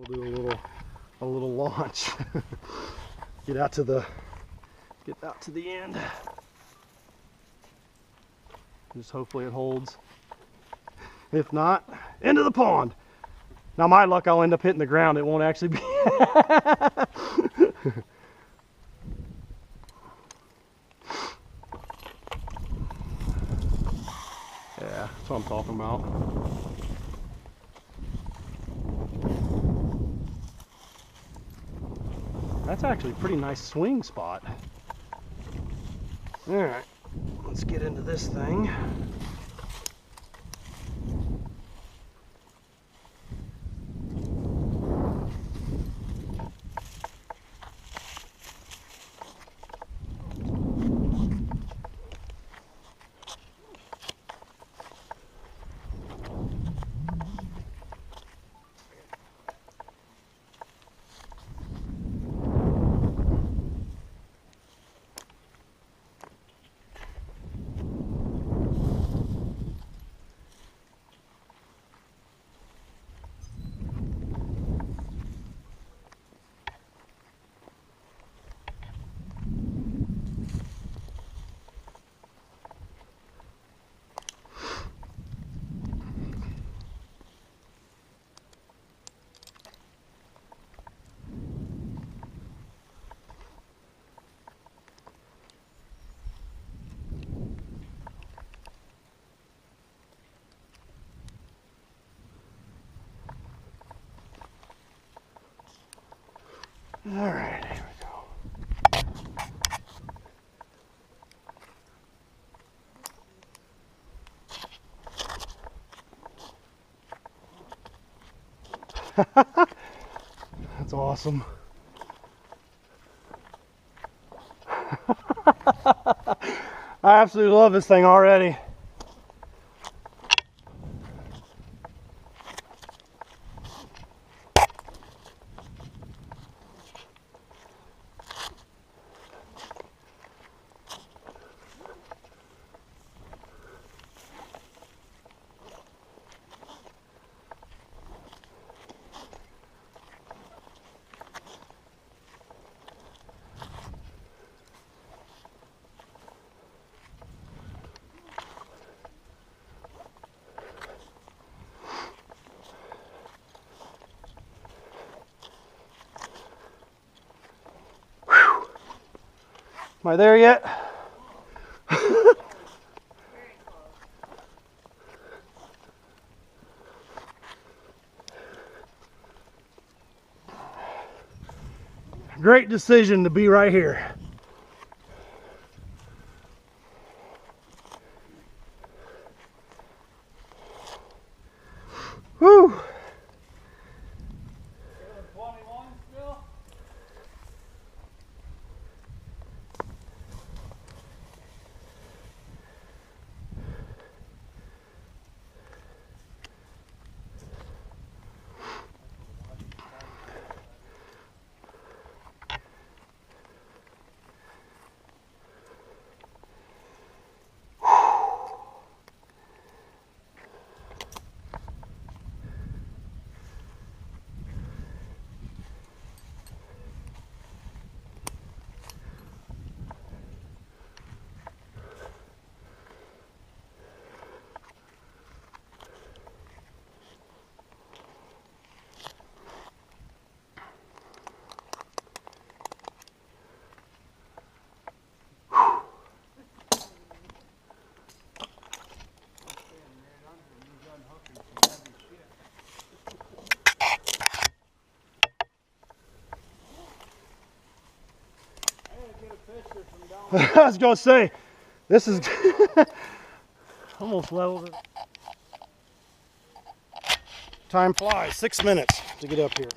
We'll do a little launch. Get out to the end. Just hopefully it holds. If not, into the pond. Now my luck, I'll end up hitting the ground. It won't actually be. Yeah, that's what I'm talking about. That's actually a pretty nice swing spot. All right, let's get into this thing. All right, here we go. That's awesome. I absolutely love this thing already. Am I there yet? Great decision to be right here. Whew. I was gonna say, this is almost leveled it. Time flies, 6 minutes to get up here.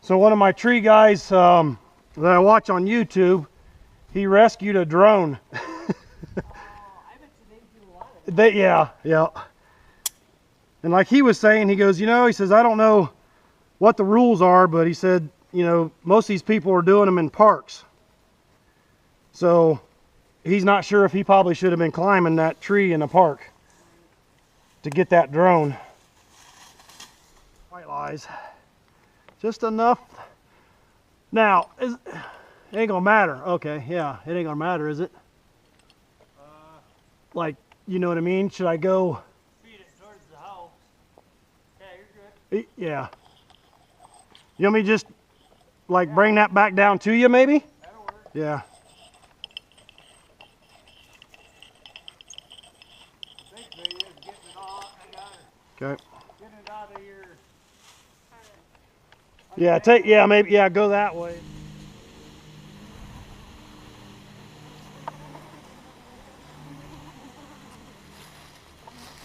So one of my tree guys that I watch on YouTube, he rescued a drone. Yeah. And like he was saying, he goes, he says, I don't know what the rules are, but he said, most of these people are doing them in parks. So he's not sure if he probably should have been climbing that tree in the park to get that drone. Quite size. Just enough. Now, it ain't gonna matter. Okay, yeah, it ain't gonna matter, is it? Like, you know what I mean? Should I go? Feed it towards the house. Yeah, you're good. Yeah. You want me to just, like, bring that back down to you, maybe? That'll work. Yeah. Thanks, baby. It's getting it all. I got it. Okay. Getting it out of your. Yeah, maybe, yeah, go that way.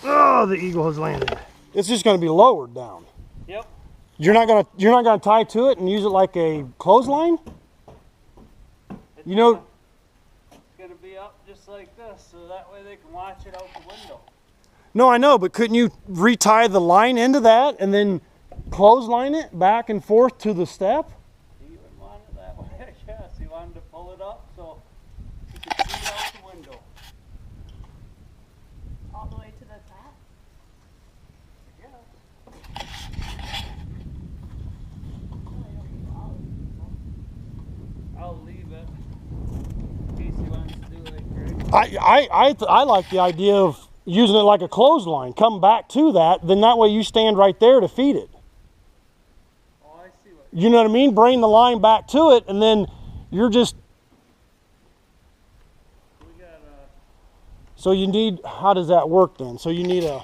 Oh, the eagle has landed. It's just going to be lowered down. Yep. You're not gonna tie to it and use it like a clothesline? You know, It's gonna be up just like this, so that way they can watch it out the window. no, I know, but couldn't you retie the line into that and then clothesline it back and forth to the step? He would want it that way, I guess. He wanted to pull it up so he could see it out the window. All the way to the top? Yeah. I'll leave it in case he wants to do like Greg. I like the idea of using it like a clothesline. Come back to that, then that way you stand right there to feed it. Oh, I see what You know what I mean? Bring the line back to it, and then you're just. we got. So you need. How does that work then? So you need a.